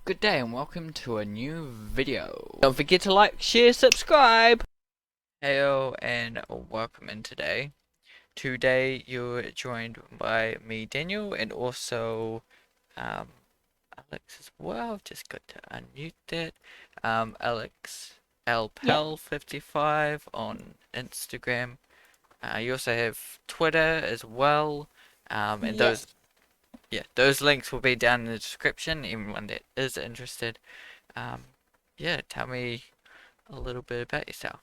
Good day and welcome to a new video. Don't forget to like, share, subscribe! Hello and welcome in today. Today you're joined by me, Daniel, and also Alex as well. Just got to unmute that. Alex Yep. LPEL55 on Instagram. You also have Twitter as well. And Yes. those links will be down in the description, anyone that is interested. Um, yeah, tell me a little bit about yourself.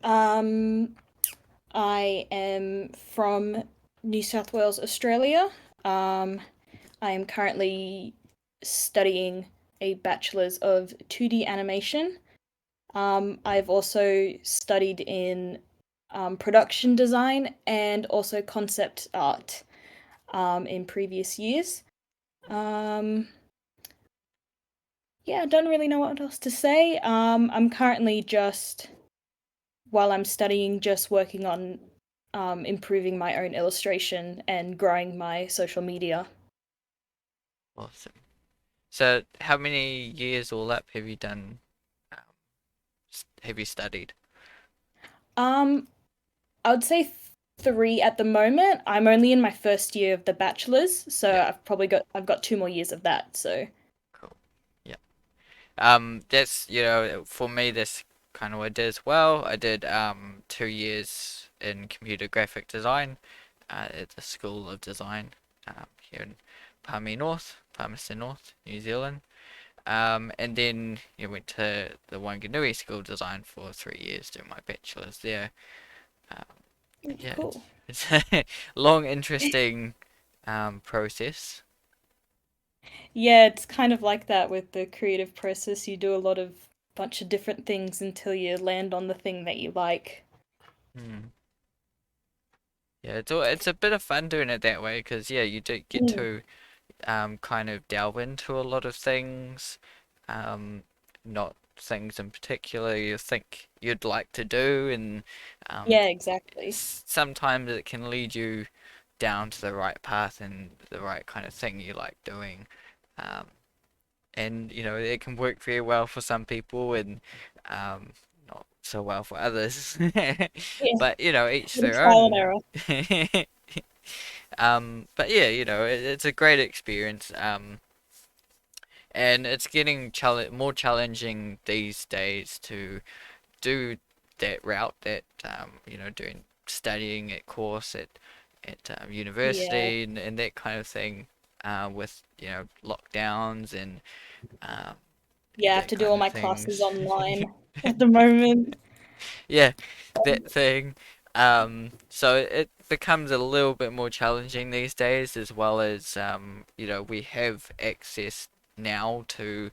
Um, I am from New South Wales, Australia. Um, I am currently studying a bachelor's of 2D animation. I've also studied in production design and also concept art in previous years. Um, yeah, I don't really know what else to say. I'm currently just while I'm studying, just working on improving my own illustration and growing my social media. Awesome. So, how many years all up have you done? Um, have you studied? Um, I would say three at the moment. I'm only in my first year of the bachelor's, so Yeah, I've got 2 more years of that. So cool. Yeah. That's for me that's kind of what I did as well. I did 2 years in computer graphic design at the School of Design here in Palmerston North, New Zealand. And then went to the Wanganui School of Design for 3 years doing my bachelor's there. Um, yeah, cool. it's a long, interesting process. Yeah, it's kind of like that with the creative process. You do a lot of bunch of different things until you land on the thing that you like. Hmm. Yeah, it's a bit of fun doing it that way because you do get Mm. to kind of delve into a lot of things, um, not things in particular you think you'd like to do, and um, Yeah, exactly. sometimes it can lead you down to the right path and the right kind of thing you like doing. Um, and it can work very well for some people and um, not so well for others. Yeah, But each bit of their trial and own. error. But yeah, it's a great experience. And it's getting more challenging these days to do that route that doing studying at course at Yeah. university and that kind of thing with lockdowns and um, Yeah, I have that to do kind all of my classes things. online at the moment. Yeah, that thing. So it becomes a little bit more challenging these days, as well as we have access now to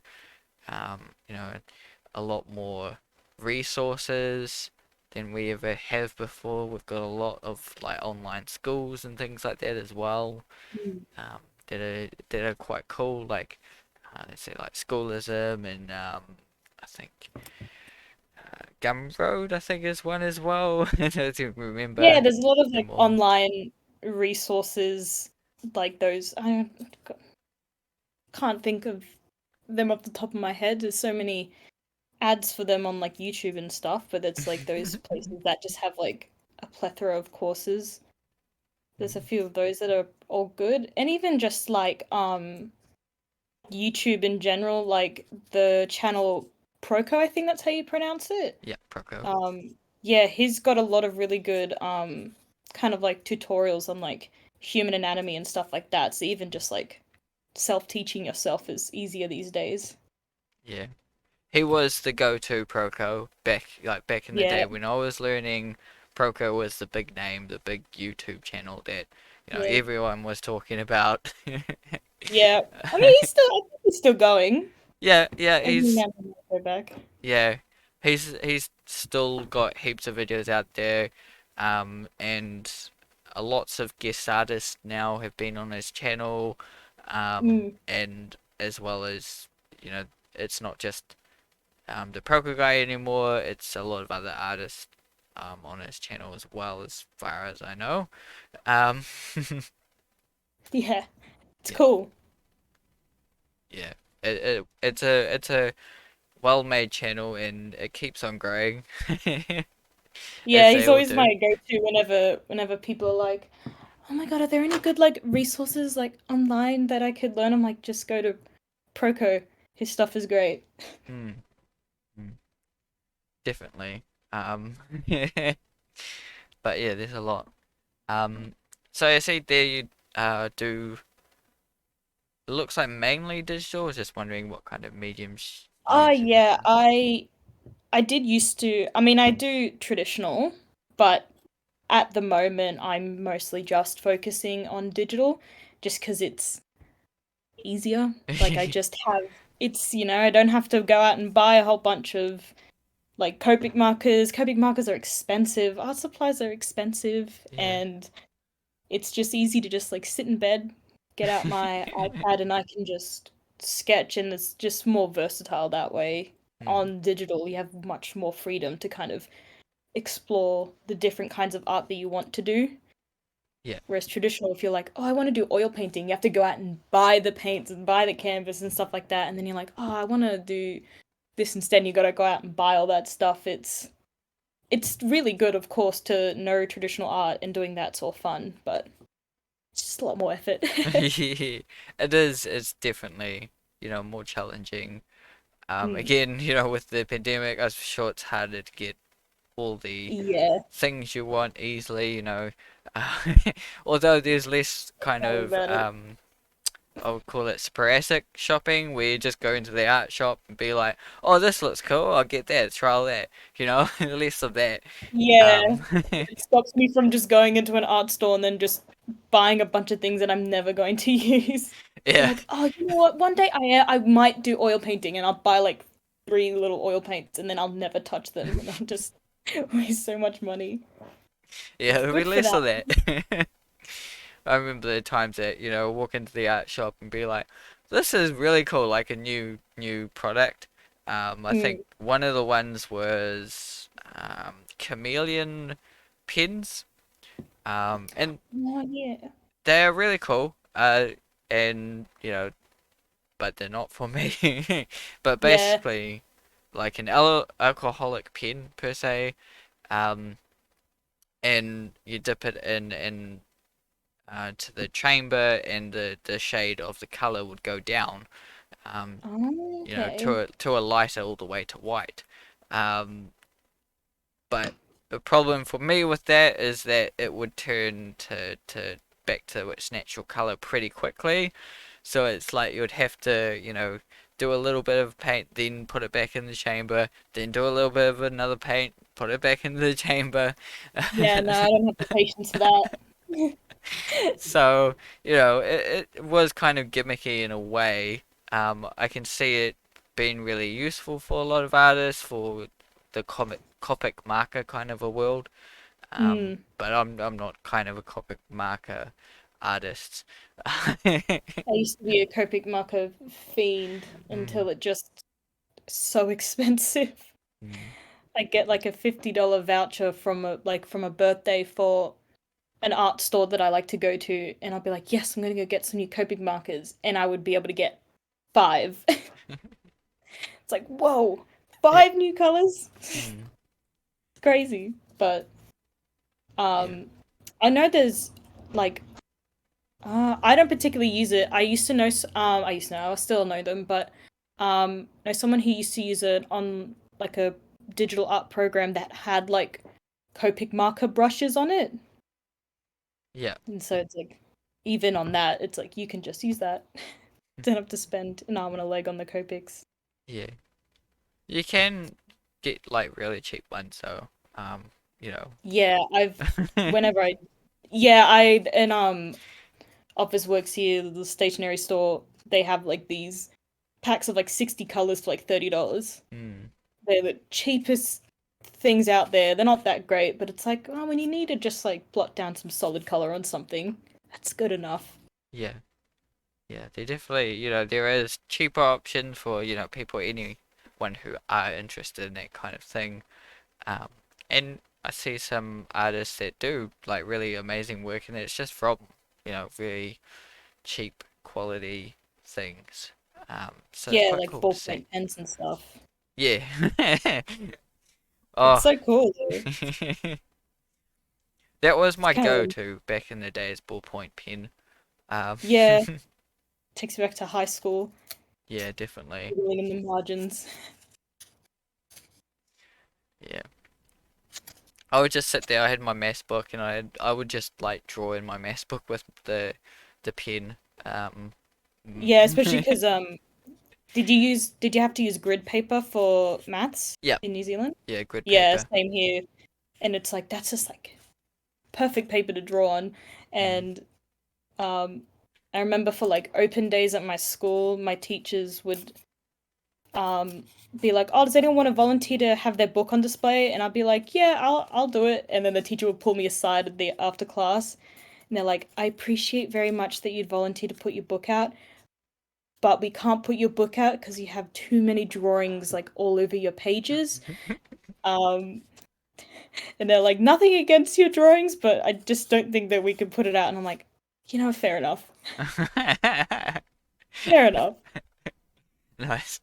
a lot more resources than we ever have before. We've got a lot of like online schools and things like that as well, Mm. that are quite cool. Like let's say like schoolism and I think Gumroad I think is one as well. I don't Yeah, remember there's a lot of them like all. online resources like those. Can't think of them off the top of my head. There's so many ads for them on like YouTube and stuff, but it's like those places that just have like a plethora of courses. There's a few of those that are all good. And even just like YouTube in general, like the channel Proco, I think that's how you pronounce it. Yeah, Proco. Yeah, he's got a lot of really good kind of like tutorials on like human anatomy and stuff like that. So even just like self-teaching yourself is easier these days. Yeah. He was the go-to Proco back in the Yeah, day when I was learning. Proco was the big name, the big YouTube channel that yeah, everyone was talking about. yeah. I mean, I think he's still going. Yeah, yeah, Every now and then he'll go back. yeah, he's still got heaps of videos out there, and lots of guest artists now have been on his channel, Mm, and as well as you know, it's not just the Proco guy anymore. It's a lot of other artists on his channel as well, as far as I know. Um, yeah, it's yeah, cool. yeah. It's a well-made channel and it keeps on growing, Yeah, as they he's all always do. my go-to whenever people are like, "Oh my God, are there any good like resources like online that I could learn?" I'm like, just go to Proco. His stuff is great. Mm, mm, definitely. But yeah, there's a lot. Um, so I see there you do. It looks like mainly digital. I was just wondering what kind of mediums you Oh yeah, typically. I did used to. I mean, I do traditional, but at the moment I'm mostly just focusing on digital, just because it's easier. Like I just have it's, I don't have to go out and buy a whole bunch of like Copic markers. Copic markers are expensive. Art supplies are expensive, Yeah. and it's just easy to just like sit in bed, get out my iPad, and I can just sketch, and it's just more versatile that way. Hmm. On digital, you have much more freedom to kind of explore the different kinds of art that you want to do. Yeah. Whereas traditional, if you're like, oh, I want to do oil painting, you have to go out and buy the paints and buy the canvas and stuff like that. And then you're like, oh, I want to do this instead. And you got to go out and buy all that stuff. It's really good, of course, to know traditional art, and doing that's all fun, but it's just a lot more effort. It is. It's definitely, more challenging. Mm, Again, with the pandemic, I'm sure it's harder to get all the yeah, things you want easily. Uh, although there's less kind tell me of about it. I would call it sporadic shopping, where you just go into the art shop and be like, "Oh, this looks cool. I'll get that. Try all that." Less of that. Yeah, Um, it stops me from just going into an art store and then just buying a bunch of things that I'm never going to use. Be yeah, like, oh, you know what? One day I might do oil painting, and I'll buy like three little oil paints, and then I'll never touch them, and I'll just waste so much money. yeah, It's there'll be good for less that. of that. I remember the times that, walk into the art shop and be like, "This is really cool, like a new product." I think Mm. one of the ones was Chameleon Pins. And Oh yeah, they're really cool. And but they're not for me. But yeah. basically, like an alcoholic pen per se. Um, and you dip it in to the chamber, and the shade of the color would go down. Um, Oh, okay. to a lighter all the way to white. Um, but the problem for me with that is that it would turn to back to its natural color pretty quickly. So it's like you would have to, do a little bit of paint, then put it back in the chamber, then do a little bit of another paint, put it back into the chamber. Yeah, no, I don't have the patience for that. So, it was kind of gimmicky in a way. I can see it being really useful for a lot of artists for the Copic marker kind of a world. Mm. But I'm not kind of a Copic marker artist. I used to be a Copic marker fiend Mm, until it just so expensive. mm. I get like a $50 voucher from a birthday for an art store that I like to go to, and I'll be like, yes, I'm gonna go get some new Copic markers, and I would be able to get five. It's like, whoa, Yeah. five new colors? It's Mm, crazy. But yeah. um I know there's like I don't particularly use it. I used to know, I still know them, but know someone who used to use it on like a digital art program that had like Copic marker brushes on it. Yeah. And so it's like even on that, it's like you can just use that. Don't have to spend an arm and a leg on the Copics. Yeah. You can get like really cheap ones, so you know. Yeah, whenever I yeah, I and Office Works here, the stationery store, they have like these packs of like 60 colors for like $30. Mm, They're the cheapest things out there. They're not that great, but it's like, oh, when you need to just like blot down some solid color on something, that's good enough. yeah. Yeah, they definitely, there is cheaper options for, people, anyone who are interested in that kind of thing. Um, and I see some artists that do like really amazing work, and it's just from, very cheap quality things. So it's Yeah, quite like cool to see. ballpoint pens and stuff. Yeah. It's Oh, so cool though. that was It's my kind of go-to back in the days, ballpoint pen. Um, yeah, takes me back to high school, yeah, definitely. doodling in the margins. Yeah. I would just sit there. I had my maths book, and I would just like draw in my maths book with the pen. Um, Yeah, especially because did you have to use grid paper for maths yeah, in New Zealand? yeah, grid Yeah, paper. same here. And it's like that's just like perfect paper to draw on. Mm. And um I remember for like open days at my school, my teachers would um be like, "Oh, does anyone want to volunteer to have their book on display?" And I'd be like, "Yeah, I'll do it." And then the teacher would pull me aside at the after class, and they're like, "I appreciate very much that you'd volunteer to put your book out, but we can't put your book out because you have too many drawings like all over your pages." Um, and they're like, "Nothing against your drawings, but I just don't think that we can put it out." And I'm like, fair enough. Fair enough. Nice.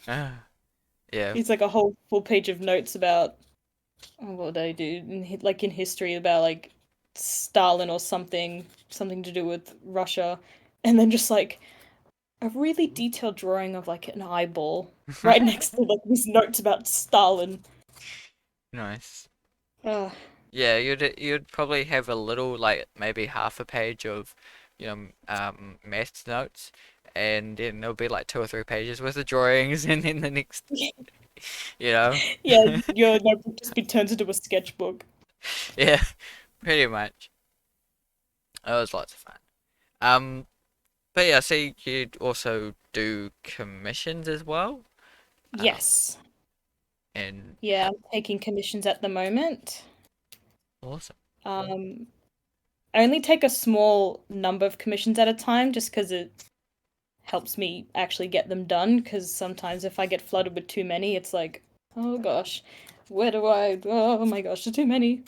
Ah, yeah. It's like a whole full page of notes about what they do in, like in history about like Stalin or something to do with Russia, and then just like a really detailed drawing of like an eyeball right next to like these notes about Stalin. Nice. Uh, Yeah, you'd probably have a little like maybe half a page of maths notes, and then there'll be like 2 or 3 pages worth of drawings, and then the next, you know, yeah, your notebook just be turned into a sketchbook. yeah, pretty much. It was lots of fun. Um, but yeah, see, you'd also do commissions as well. Um, Yes. and Yeah, I'm taking commissions at the moment. awesome. Um, I only take a small number of commissions at a time just because it helps me actually get them done. Because sometimes if I get flooded with too many, it's like, oh gosh, where do I? Oh my gosh, there's too many.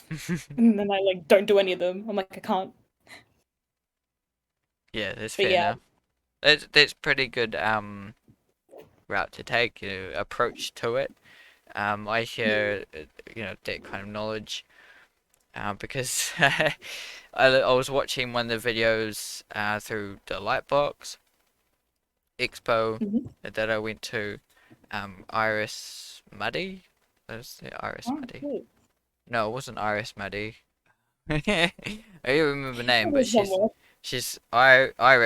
And then I like don't do any of them. I'm like, I can't. Yeah, that's But fair yeah. enough. That's pretty good route to take, approach to it. I hear that kind of knowledge because I was watching one of the videos through the Lightbox Expo Mhm. that I went to. Iris Muddy, was it Iris Oh, Muddy? cool. No, it wasn't Iris Muddy. I don't remember the name, It but was somewhere. she's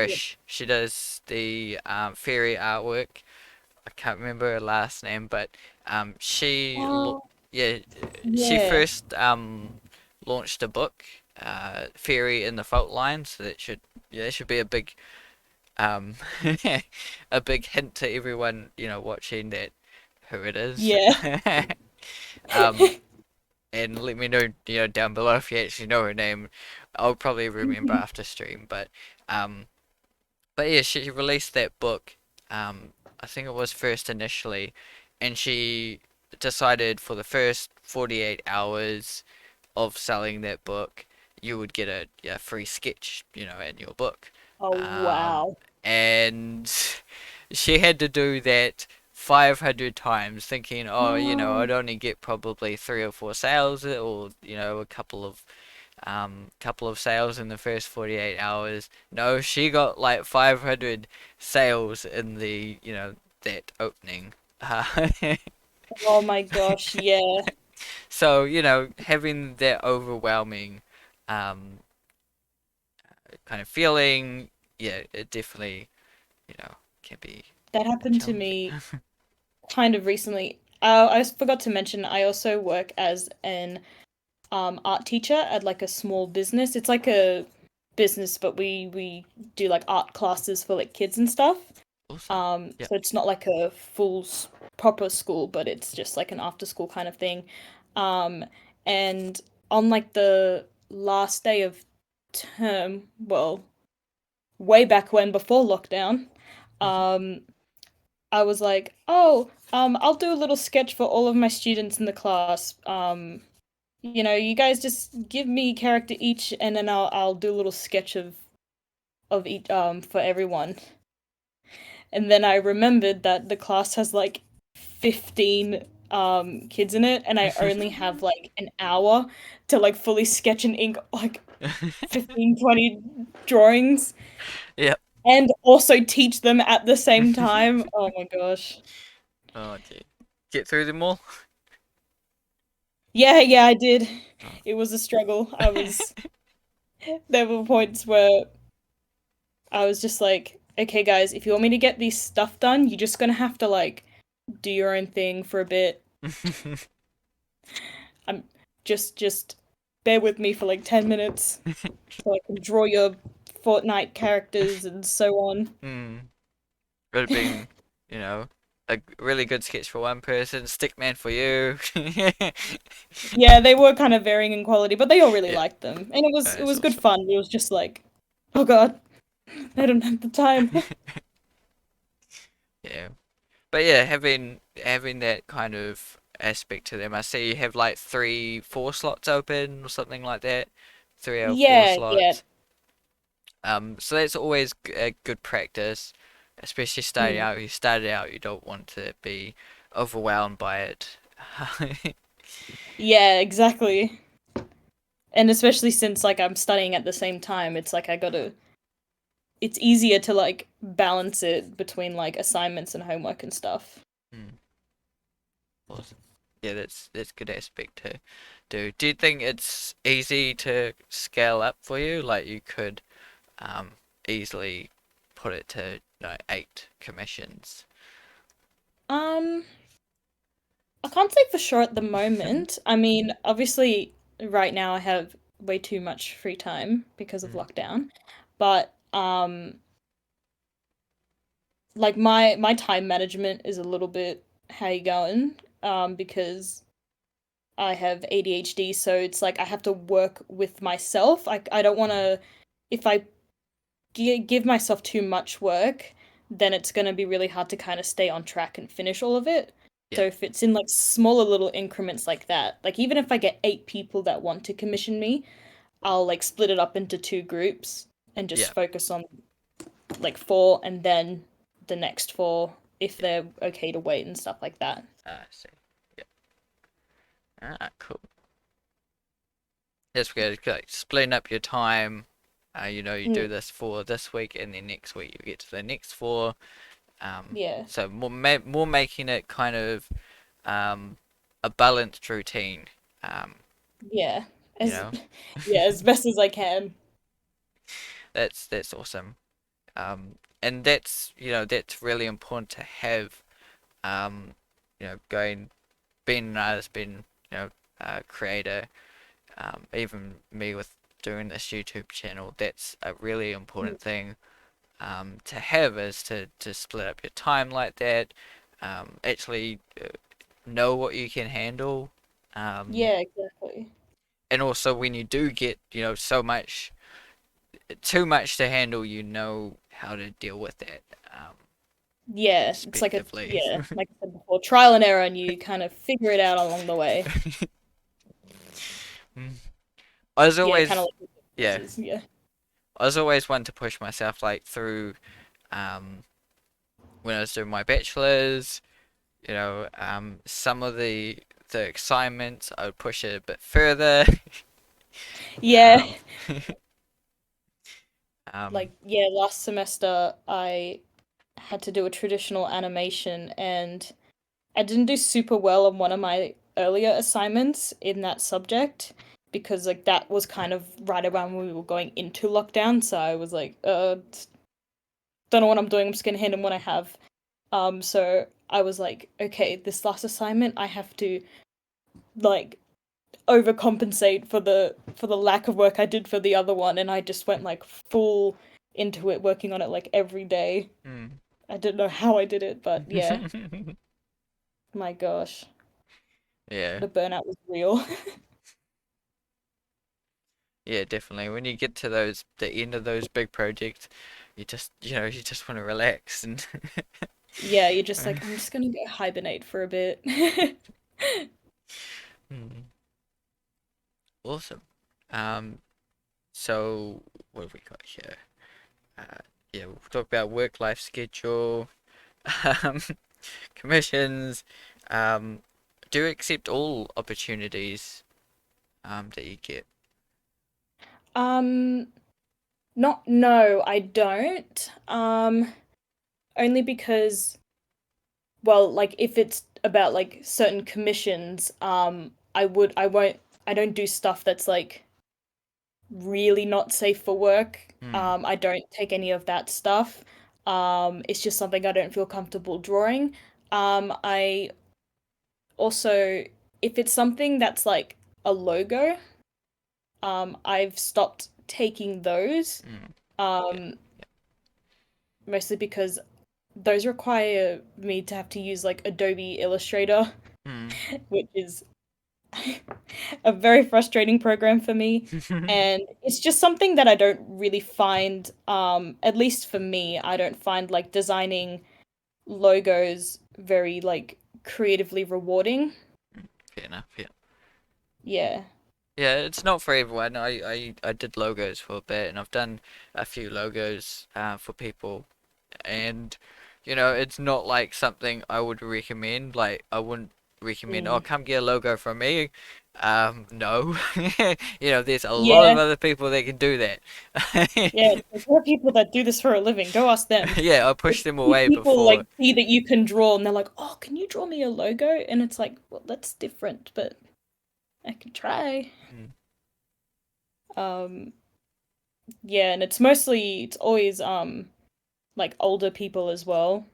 Yeah. Irish. She does the fairy artwork. I can't remember her last name, but Oh, yeah, she yeah. first launched a book, Fairy in the Fault Line. So that should be a big um a big hint to everyone watching that who it is. Yeah. um, and let me know down below if you actually know her name. I'll probably remember Mhm. after stream, um. But yeah, she released that book. I think it was first initially, and she decided for the first 48 hours of selling that book, you would get a free sketch, in your book. Oh, Um, wow. and she had to do that 500 times, thinking, oh, I'd only get probably 3 or 4 sales, or a couple of sales in the first 48 hours. No, she got like 500 sales in that opening. Uh, Oh my gosh, yeah. so, having that overwhelming um, kind of feeling, yeah, it definitely, can be That happened to challenging. me kind of recently. I forgot to mention I also work as an art teacher at like a small business. It's like a business, but we do like art classes for like kids and stuff. Awesome. Yep. So it's not like a proper school, but it's just like an after school kind of thing. Um, and on like the last day of term, well, way back when before lockdown, um, I was like, oh, I'll do a little sketch for all of my students in the class. You guys just give me character each, and then I'll do a little sketch of each for everyone. And then I remembered that the class has like 15 kids in it, and I only have like an hour to like fully sketch and ink like 15, 20 drawings Yep. and also teach them at the same time. Oh my gosh. Oh dear. Get through them all? Yeah, yeah, I did. Oh. It was a struggle. There were points where I was just like, okay, guys, if you want me to get this stuff done, you're just gonna have to like do your own thing for a bit. I'm just bear with me for like 10 minutes so I can draw your Fortnite characters and so on. Hmm. Would have been, you know, a really good sketch for one person, Stickman for you. Yeah, they were kind of varying in quality, but they all really Yeah, liked them. And it that's was good awesome. fun. It was just like, oh god, I don't have the time. Yeah. But yeah, having that kind of aspect to them. I see you have like three, four slots open or something like that. Three out of four Yeah, yeah. slots. So that's always a good practice, especially starting Mm. out. You started out, you don't want to be overwhelmed by it. Yeah, exactly. And especially since like I'm studying at the same time, it's like I gotta it's easier to like balance it between like assignments and homework and stuff. Hmm, awesome. Yeah, that's good aspect to do. Do you think it's easy to scale up for you? Like you could um easily put it to eight commissions. Um, I can't say for sure at the moment. I mean, obviously right now I have way too much free time because of Mm, lockdown. But like my time management is a little bit how you going because I have ADHD, so it's like I have to work with myself. I don't want mm, to if I give myself too much work, then it's going to be really hard to kind of stay on track and finish all of it. So yeah, if it's in like smaller little increments like that, like even if I get 8 people that want to commission me, I'll like split it up into two groups and just yeah. focus on like four and then the next four if Yeah. they're okay to wait and stuff like that. I see. Yeah. Ah, cool. That's good. Like splitting up your time. You Mm, do this for this week, and then next week you get to the next four. yeah. So more making it kind of um a balanced routine. Um, Yeah. you As know, yeah, as best as I can. that's awesome. And that's really important to have. Um, going being an artist, being a creator. Even me with doing this YouTube channel, that's a really Mm, important thing to have is to split up your time like that. Actually know what you can handle. Um, yeah, exactly. and also when you do get, too much to handle, you know how to deal with that Yeah, it's like a respectively. yeah, like I said before, trial and error, and you kind of figure it out along the way. Mm. I was Yeah, kind of always, like with the yeah, courses. Yeah, I was always one to push myself like through um, when I was doing my bachelor's. Some of the assignments I would push it a bit further. yeah, Um, um, like yeah. Last semester, I had to do a traditional animation, and I didn't do super well on one of my earlier assignments in that subject because like that was kind of right around when we were going into lockdown. So I was like, don't know what I'm doing. I'm just gonna hand in what I have. So I was like, okay, this last assignment, I have to like overcompensate for the lack of work I did for the other one, and I just went like full into it, working on it like every day. mm. I don't know how I did it, but yeah, my gosh, Yeah, the burnout was real. yeah, definitely. When you get to the end of those big projects, you just want to relax and Yeah, you're just like, I'm just gonna go hibernate for a bit. Hmm, awesome. Um, so what have we got here? Uh, yeah, we'll talk about work life schedule. Um, commissions. Um, do you accept all opportunities that you get? Um, Not, no, I don't. Only because, well, like if it's about like certain commissions, I won't, I don't do stuff that's like really not safe for work. Hmm. I don't take any of that stuff. It's just something I don't feel comfortable drawing. I also, if it's something that's like a logo, I've stopped taking those. Hmm. Yeah. Um, Mostly because those require me to have to use like Adobe Illustrator, Hmm. which is a very frustrating program for me. And it's just something that I don't really find, at least for me, I don't find like designing logos very like creatively rewarding. Fair enough. Yeah. Yeah. Yeah, it's not for everyone. I did logos for a bit, and I've done a few logos for people, and it's not like something I would recommend. Like I wouldn't recommend, oh, Mm. come get a logo from me. No. There's a lot of Yeah. other people that can do that. Yeah. There are people that do this for a living. Go ask them. Yeah, I If pushed them these away people like before. see that you can draw and they're like, "Oh, can you draw me a logo?" And it's like, "Well, that's different, but I can try." Mm, Um, yeah, and it's always like older people as well.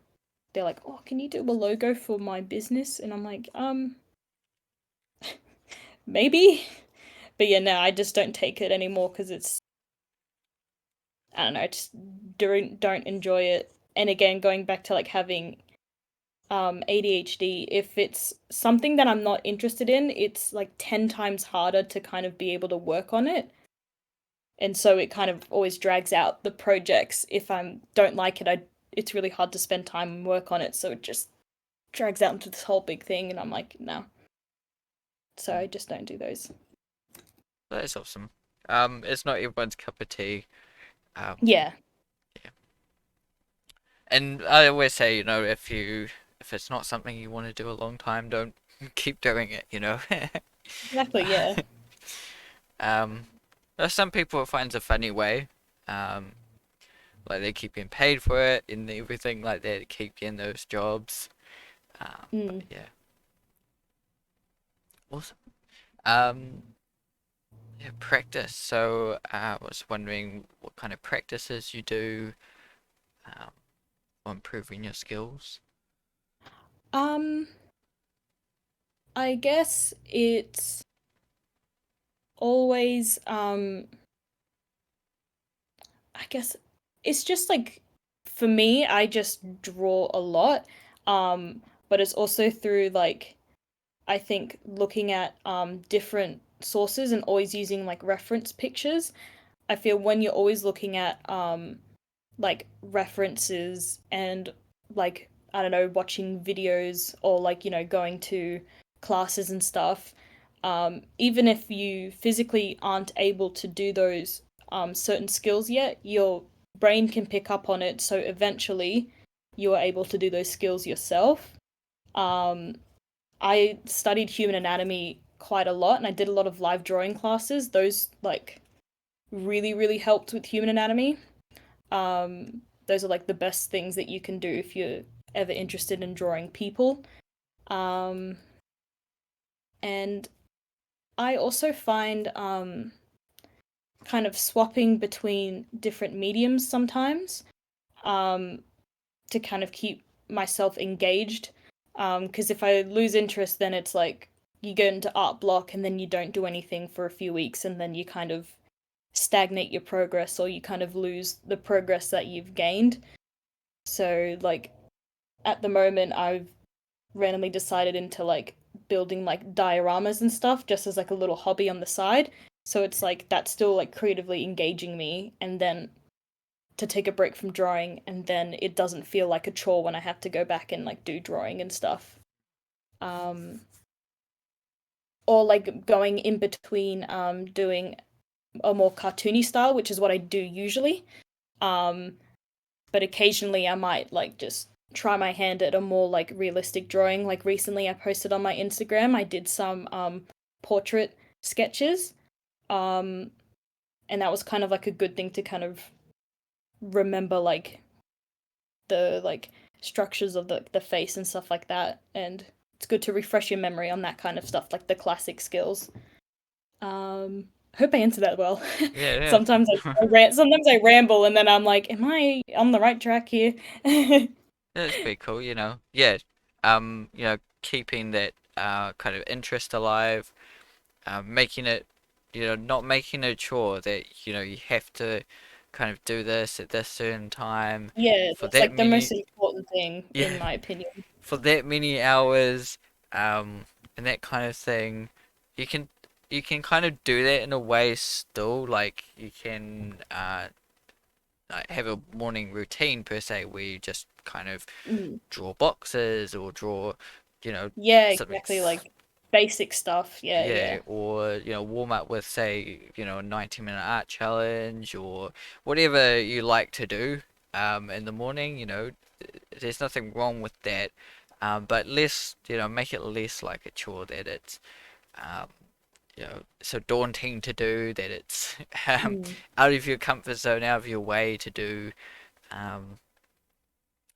They're like, "Oh, can you do a logo for my business?" And I'm like, maybe." But yeah, no, I just don't take it anymore because it's, I don't know, I just don't enjoy it. And again, going back to like having ADHD, if it's something that I'm not interested in, it's like 10 times harder to kind of be able to work on it. And so it kind of always drags out the projects. If I don't like it, I it's really hard to spend time and work on it, so it just drags out into this whole big thing and I'm like, no. So mm. I just don't do those. That is awesome. It's not everyone's cup of tea. Um, Yeah, yeah. And I always say, if it's not something you want to do a long time, don't keep doing it. exactly, yeah. Um, there's some people it finds a funny way. Um, like they keep getting paid for it and everything like that, keep getting those jobs. But Mm. yeah, awesome. Um, yeah, practice. So I was wondering what kind of practices you do um, for improving your skills. Um, I guess it's always I guess it's just like for me, I just draw a lot. But it's also through like I think looking at different sources and always using like reference pictures. I feel when you're always looking at like references and like I don't know, watching videos or like, going to classes and stuff, even if you physically aren't able to do those certain skills yet, your brain can pick up on it. So eventually you are able to do those skills yourself. Um, I studied human anatomy quite a lot and I did a lot of live drawing classes. Those like really, really helped with human anatomy. Those are like the best things that you can do if you're ever interested in drawing people. Um, and I also find kind of swapping between different mediums sometimes um, to kind of keep myself engaged. Because if I lose interest, then it's like you go into art block and then you don't do anything for a few weeks and then you kind of stagnate your progress or you kind of lose the progress that you've gained. So, like, at the moment, I've randomly decided into like building like dioramas and stuff just as like a little hobby on the side. So it's like that's still like creatively engaging me and then to take a break from drawing and then it doesn't feel like a chore when I have to go back and like do drawing and stuff. Um or like going in between doing a more cartoony style, which is what I do usually. Um but occasionally I might like just try my hand at a more like realistic drawing. Like recently I posted on my Instagram, I did some portrait sketches. Um and that was kind of like a good thing to kind of remember like the like structures of the face and stuff like that. And it's good to refresh your memory on that kind of stuff, like the classic skills. I hope I answered that well. Yeah, Sometimes yeah. sometimes I ramble and then I'm like, am I on the right track here? That's pretty cool, you know. Yeah. Keeping that kind of interest alive, making it, not making it a chore that, you have to kind of do this at this certain time Yeah, for that's that like the most many, important thing in yeah, my opinion. for that many hours, and that kind of thing. You can you can kind of do that in a way still, like you can like have a morning routine per se where you just kind of Mm. draw boxes or draw, you know, Yeah, something, exactly. Like basic stuff. Yeah, yeah, yeah. or, warm up with, say, a 90-minute art challenge or whatever you like to do in the morning, there's nothing wrong with that. But less, make it less like a chore that it's, um, so daunting to do that it's Mm. out of your comfort zone, out of your way to do. Um,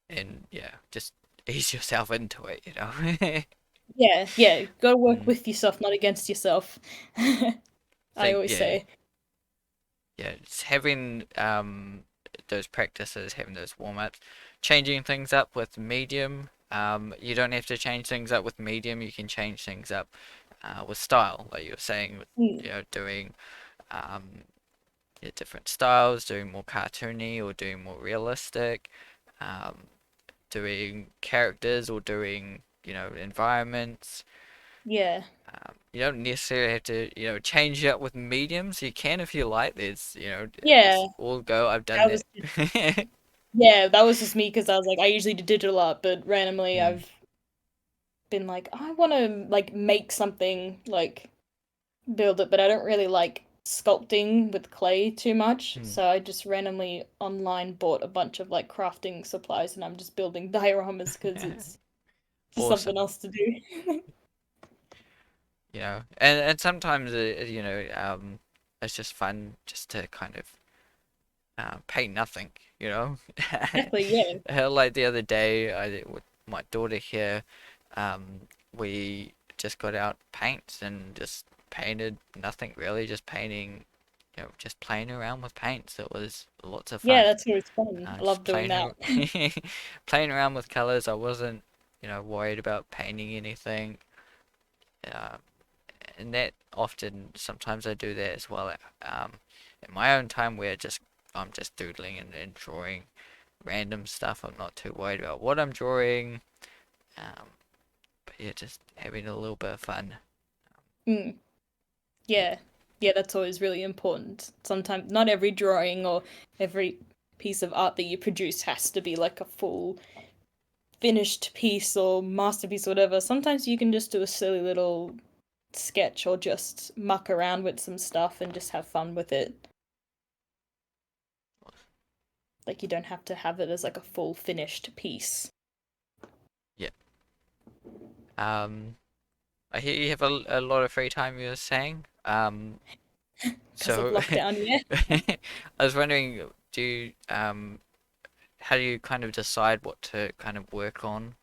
and yeah, just ease yourself into it. Yeah, yeah. Gotta work Mm. with yourself, not against yourself. I Think, always yeah, say. yeah, it's having those practices, having those warm-ups, changing things up with medium. You don't have to change things up with medium. You can change things up with style, like you were saying, with, Mm. doing um, yeah, different styles, doing more cartoony or doing more realistic, um, doing characters or doing, environments. Yeah. You don't necessarily have to, change it up with mediums. You can if you like. Yeah. It's all go. I've done That was that. yeah, that was just me because I was like, I usually do digital art, but randomly Mm. I've been like, I want to like make something, like build it, but I don't really like sculpting with clay too much. Mm. So I just randomly online bought a bunch of like crafting supplies and I'm just building dioramas because it's just something Awesome. else to do. And sometimes it's just fun just to kind of pay nothing. You know. Exactly, yeah. Like the other day, with my daughter here, we just got out paints and just painted nothing really, just painting, just playing around with paints. It was lots of Yeah, fun. that's always fun. I Just love doing playing that. playing around with colors. I wasn't, worried about painting anything. Uh, and that often, sometimes I do that as well. In my own time, where just I'm just doodling and drawing random stuff. I'm not too worried about what I'm drawing. Um, but yeah, just having a little bit of fun. Mm, Yeah. yeah. Yeah, that's always really important. Sometimes not every drawing or every piece of art that you produce has to be like a full finished piece or masterpiece or whatever. Sometimes you can just do a silly little sketch or just muck around with some stuff and just have fun with it. Like you don't have to have it as like a full finished piece. Yeah. Um, I hear you have a lot of free time, you were saying. Because of So lockdown, yeah. I was wondering, how do you kind of decide what to kind of work on,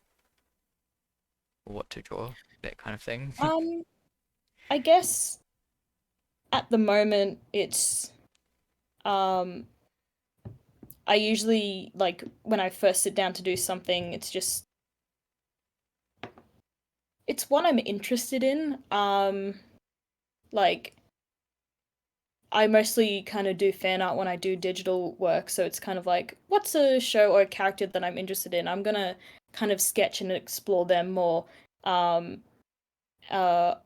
or what to draw, that kind of thing? Um, I guess at the moment it's um I usually like when I first sit down to do something, it's what I'm interested in. Like I mostly kind of do fan art when I do digital work, so it's kind of like, what's a show or a character that I'm interested in? I'm gonna kind of sketch and explore them more. Um, uh,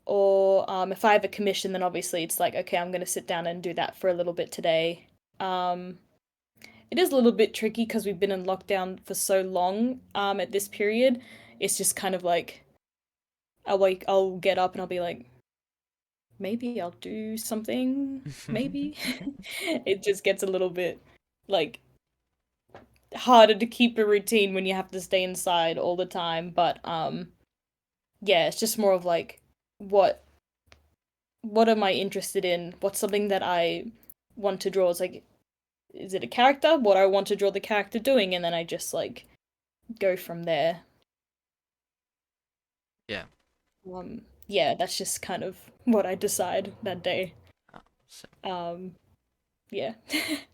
or if I have a commission, then obviously it's like, okay, I'm gonna sit down and do that for a little bit today. Um, it is a little bit tricky because we've been in lockdown for so long. At this period, it's just kind of like I'll get up and I'll be like, maybe I'll do something. Maybe it just gets a little bit like harder to keep a routine when you have to stay inside all the time. But yeah, it's just more of like what what am I interested in? What's something that I want to draw? Is like, is it a character? What I want to draw the character doing, and then I just like go from there. Yeah. Yeah, that's just kind of what I decide that day. Oh, so, Um, yeah.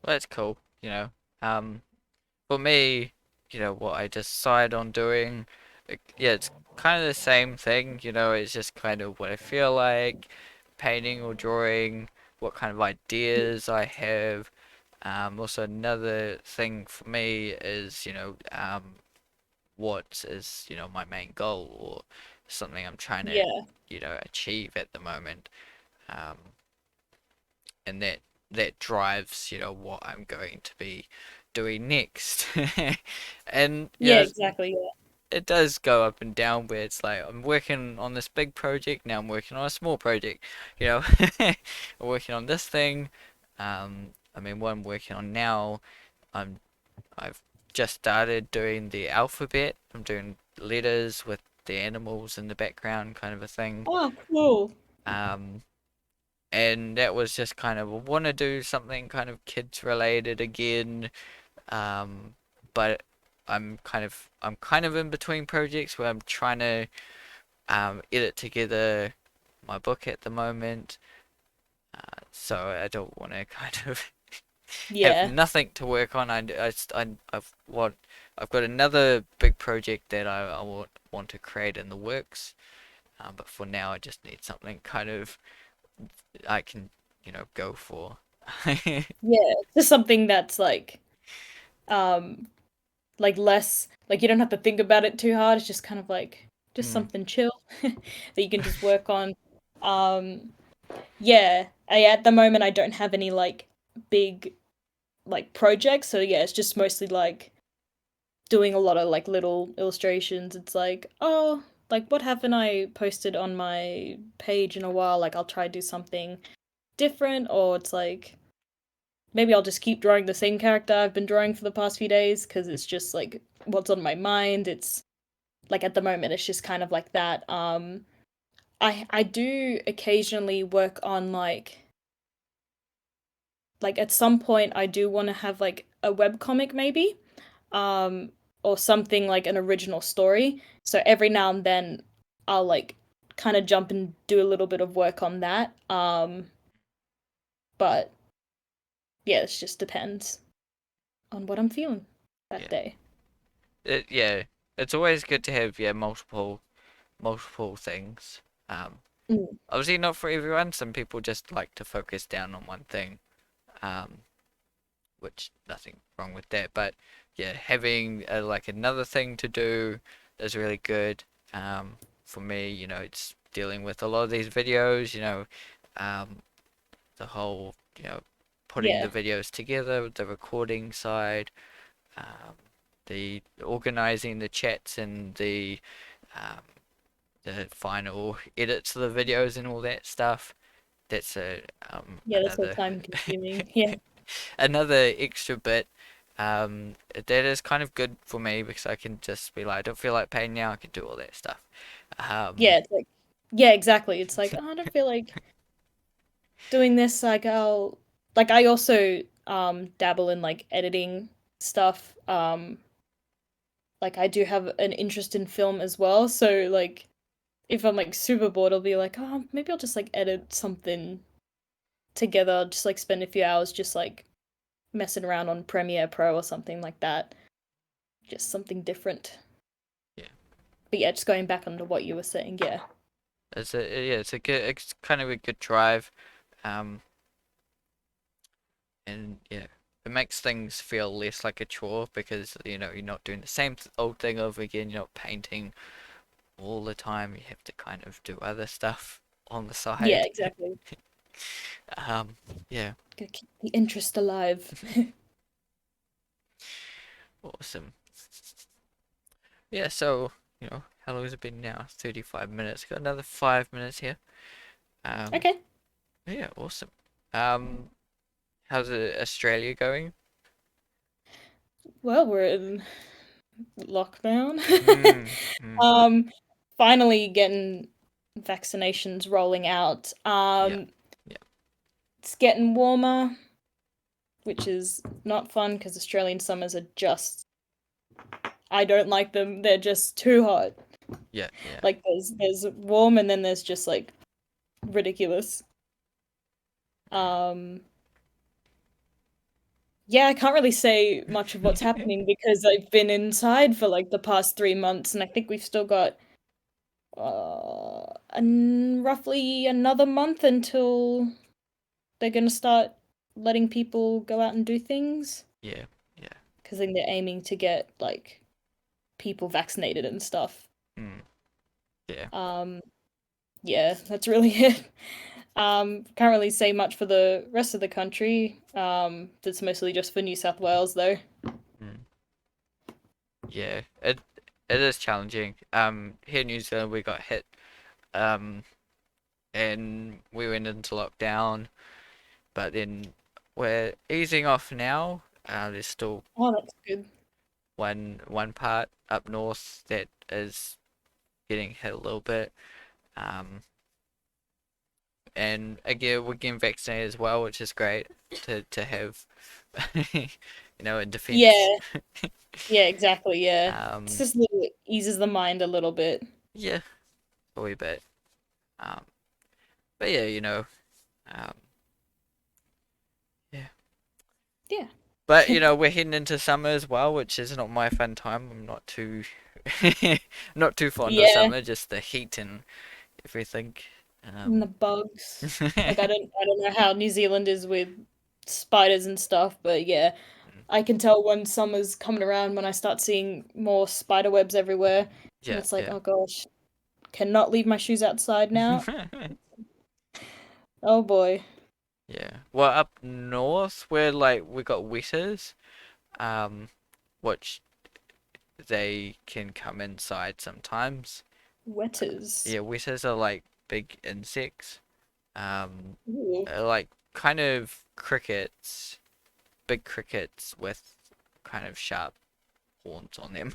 well, that's cool. Um, for me, what I decide on doing, yeah, it's kind of the same thing. It's just kind of what I feel like, painting or drawing, what kind of ideas I have. Also another thing for me is, what is, my main goal or something I'm trying to, Yeah. achieve at the moment. Um, and that drives, what I'm going to be doing next. And, Yeah, exactly. Yeah. it does go up and down where it's like I'm working on this big project, now I'm working on a small project, you know. I'm working on this thing. I mean, what I'm working on now, I'm I've just started doing the alphabet. I'm doing letters with the animals in the background, kind of a thing. Oh, cool. Um, and that was just kind of I want to do something kind of kids related again. Um, but I'm kind of in between projects where I'm trying to edit together my book at the moment. So I don't want to kind of have Yeah. nothing to work on. I've got another big project that I want to create in the works. But for now, I just need something kind of I can go for. Yeah. Just something that's um like less like you don't have to think about it too hard. It's just kind of like just Hmm. something chill that you can just work on. Um yeah, at the moment I don't have any like big like projects, so yeah, it's just mostly like doing a lot of like little illustrations. It's like, oh, like what haven't I posted on my page in a while? Like I'll try to do something different, or it's like maybe I'll just keep drawing the same character I've been drawing for the past few days because it's just like what's on my mind. It's like at the moment it's just kind of like that. I do occasionally work on like at some point I do want to have like a web comic maybe. Um or something like an original story. So every now and then I'll like kind of jump and do a little bit of work on that. But yeah, it just depends on what I'm feeling that Yeah. day. Yeah. It's always good to have multiple things. Um, Mm. Obviously not for everyone. Some people just like to focus down on one thing. Um, which nothing wrong with that. But yeah, having like another thing to do is really good. For me, it's dealing with a lot of these videos. Um, the whole putting the Yeah. videos together, the recording side, um, the organizing the chats and um, the final edits of the videos and all that stuff. That's Yeah, that's so another time consuming. Yeah. another extra bit. That is kind of good for me because I can just be like, I don't feel like painting now. I can do all that stuff. Um, Yeah, it's like yeah, exactly. It's like, oh, I don't feel like doing this. Like I also dabble in like editing stuff. Like I do have an interest in film as well. So like if I'm like super bored, I'll be like, oh, maybe I'll just like edit something together, just like spend a few hours just like messing around on Premiere Pro or something like that. Just something different. yeah, But yeah, just going back onto what you were saying, yeah. it's kind of a good drive. Um, and yeah, it makes things feel less like a chore because you're not doing the same old thing over again. You're not painting all the time. You have to kind of do other stuff on the Yeah, side. exactly. Um, yeah, Gotta keep the interest alive. awesome. Yeah, so how long has it been now? 35 minutes. Got another 5 minutes here. Um, Okay. yeah, awesome. Um, how's Australia going? Well, we're in lockdown. Mm, mm, um, Finally getting vaccinations rolling out. yeah, yeah, It's getting warmer, which is not fun because Australian summers are just I don't like them. They're just too hot. yeah, yeah. Like there's warm and then there's just like ridiculous. Um yeah, I can't really say much of what's happening because I've been inside for like the past 3 months and I think we've still got roughly another month until they're gonna start letting people go out and do things. Yeah, yeah, Because then they're aiming to get like people vaccinated and stuff. mm, yeah. Um, yeah, that's really it. Can't really say much for the rest of the country. That's mostly just for New South Wales though. Mm. Yeah, it is challenging. Here in New Zealand we got hit, um, and we went into lockdown, but then we're easing off now. There's still Oh, that's good. one part up north that is getting hit a little bit. Um, and again we're getting vaccinated as well, which is great to have, in defense. Yeah, yeah, exactly. Yeah, it's Um, just a little eases the mind a little bit. yeah, a wee bit. Um, but yeah, um, yeah. Yeah, But we're heading into summer as well, which is not my fun time. I'm not too not too fond of yeah, summer, just the heat and everything. and the Um, bugs. Like I don't know how New Zealand is with spiders and stuff, but yeah, I can tell when summer's coming around when I start seeing more spider webs everywhere, and yeah, it's like, yeah. oh gosh, cannot leave my shoes outside now. Oh boy. Yeah. Well, up north, where like we got wetters, um, which they can come inside sometimes. Wetters. Yeah, wetters are like big insects. Ooh. Like kind of crickets, big crickets with kind of sharp horns on them,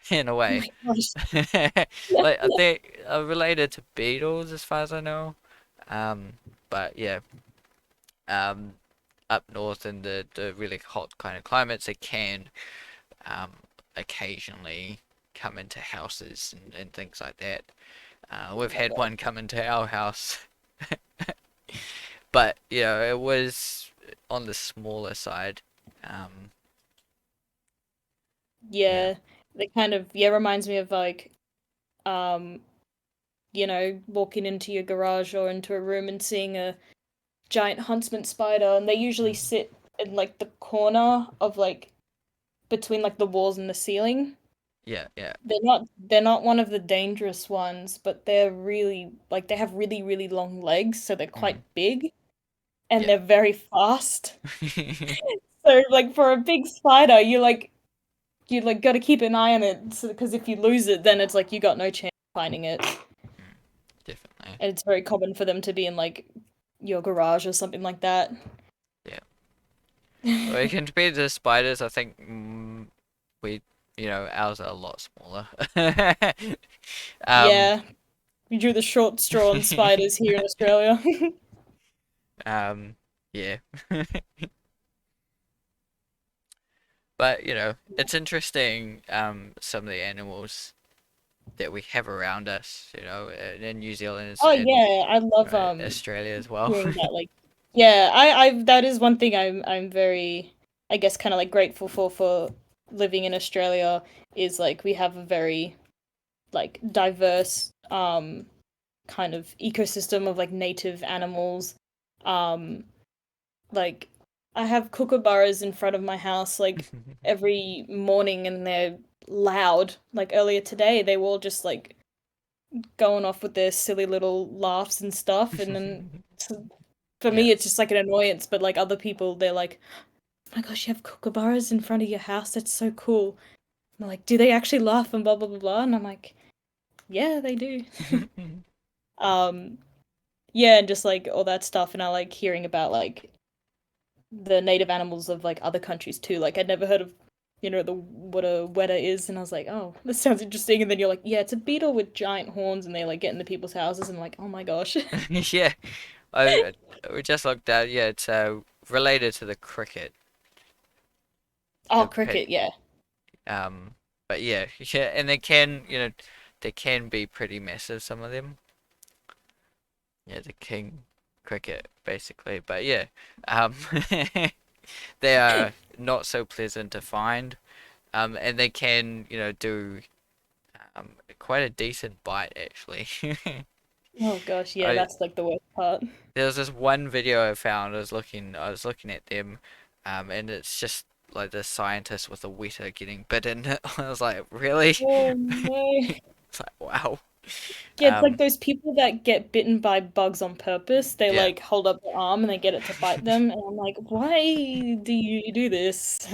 in a Oh way. my gosh. Like they are related to beetles, as far as I know. Um, but yeah, um, up north in the really hot kind of climates, it can um, occasionally come into houses and things like that. Oh We've my had god. one come into our house, but it was on the smaller side. Um, yeah, Yeah. They kind of yeah reminds me of like um walking into your garage or into a room and seeing a giant huntsman spider and they usually mm, sit in like the corner of like between like the walls and the ceiling. yeah, yeah, They're not one of the dangerous ones, but they're really like they have really, really long legs, so they're quite mm, big and yeah. they're very fast. So like for a big spider, you like got to keep an eye on it because if you lose it, then it's like you got no chance of finding it. Mm, definitely. And it's very common for them to be in like your garage or something like that. Yeah. Well, compared to spiders, I think we, ours are a lot smaller. um, Yeah, we drew the short straw on spiders here in Australia. yeah. But, it's interesting, some of the animals that we have around us, in New Zealand Oh and yeah, I love Australia as well. hearing that like yeah, I that is one thing I'm very I guess kind of like grateful for living in Australia is like we have a very like diverse kind of ecosystem of like native animals. Um like I have kookaburras in front of my house like every morning and they're loud. Like earlier today they were all just like going off with their silly little laughs and stuff and then for Yeah. me it's just like an annoyance but like other people they're like oh my gosh you have kookaburras in front of your house that's so cool and they're like do they actually laugh and blah blah blah blah and I'm like yeah they do um yeah and just like all that stuff and I like hearing about like the native animals of like other countries too like I'd never heard of the what a weta is, and I was like, oh, this sounds interesting. And then you're like, yeah, it's a beetle with giant horns, and they like get into people's houses, and I'm like, oh my gosh. Yeah, I we just looked at, yeah, it's related to the cricket. Oh, The pet cricket, yeah. um but yeah, yeah, and they can, they can be pretty massive, some of them. Yeah, the king cricket basically. But yeah, um they are not so pleasant to find. And they can, do quite a decent bite actually. Oh gosh, yeah, I that's like the worst part. There was this one video I found. I was looking at them, and it's just like this scientist with a weta getting bitten. I was like, really? Oh no. It's like, wow. Yeah, it's like Um, those people that get bitten by bugs on purpose. They yeah. like hold up their arm and they get it to bite them, and I'm like, why do you do this?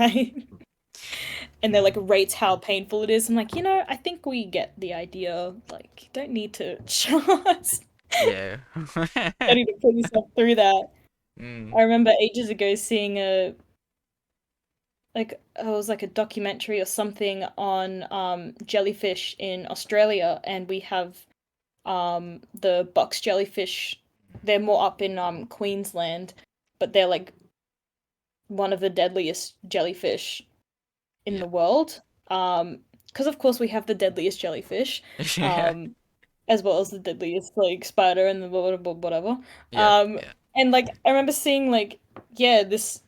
And they're like Mm, rates how painful it is. I'm like, I think we get the idea. Like, you don't need to just yeah. don't need to put yourself through that. Mm, I remember ages ago seeing it was like a documentary or something on jellyfish in Australia, and we have the box jellyfish. They're more up in Queensland, but they're like one of the deadliest jellyfish in yeah. the world. Because of course we have the deadliest jellyfish, Yeah. um, as well as the deadliest like spider and the whatever. Yeah. Um, Yeah. and like I remember seeing like yeah this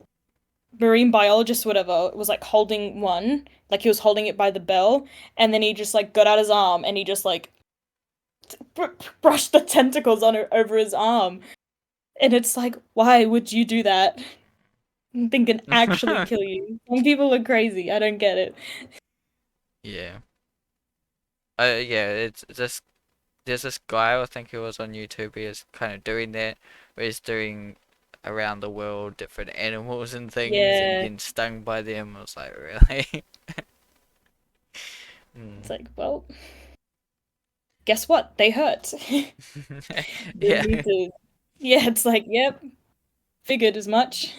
marine biologist whatever was like holding one, like he was holding it by the bell, and then he just like got out his arm and he just like brushed the tentacles on over his arm, and it's like why would you do that? Thing can actually kill you. Some people are crazy. I don't get it. Yeah. Yeah. It's just There's this guy, I think he was on YouTube. He is kind of doing that, where he's doing around the world different animals and things, and Yeah. getting stung by them. I was like, really? It's Mm. like, well, guess what? They hurt. You Yeah. need to. Yeah, it's like, yep, figured as much.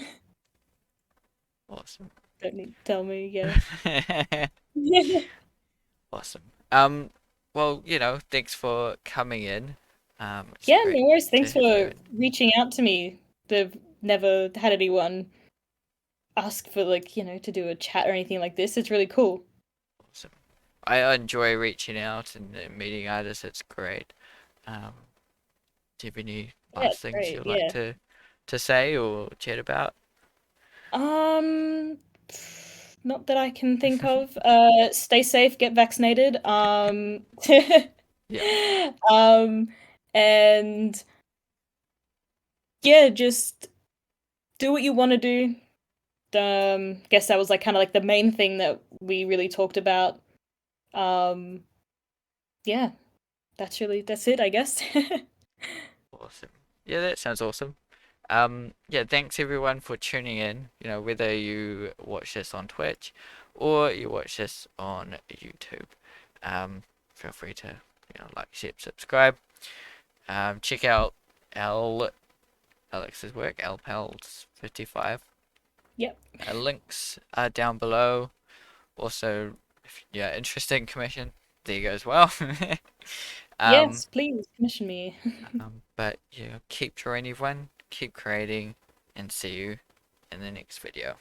Awesome. Don't need to tell me, yeah. Awesome. Well, thanks for coming in. It's Yeah, great no worries. to Thanks have you for in. reaching out to me. They've never had anyone ask for like, to do a chat or anything like this. It's really cool. Awesome. I enjoy reaching out and meeting artists. It's great. Um, do you have any Yeah, last it's things great. you'd like Yeah. to say or chat about? Um, not that I can think of. Stay safe, get vaccinated. Yeah. Um, and yeah, just do what you want to do. Guess that was like kind of like the main thing that we really talked about. Um, yeah, that's it, I guess. Awesome. Yeah, that sounds awesome. Yeah, thanks everyone for tuning in. Whether you watch this on Twitch or you watch this on YouTube. Feel free to, like, share, subscribe. Check out Al Alex's work, Alpals55. Yep. Links are down below. Also, if you're interested in commission, there you go as well. um, Yes, please commission me. but yeah, keep drawing everyone, keep creating, and see you in the next video.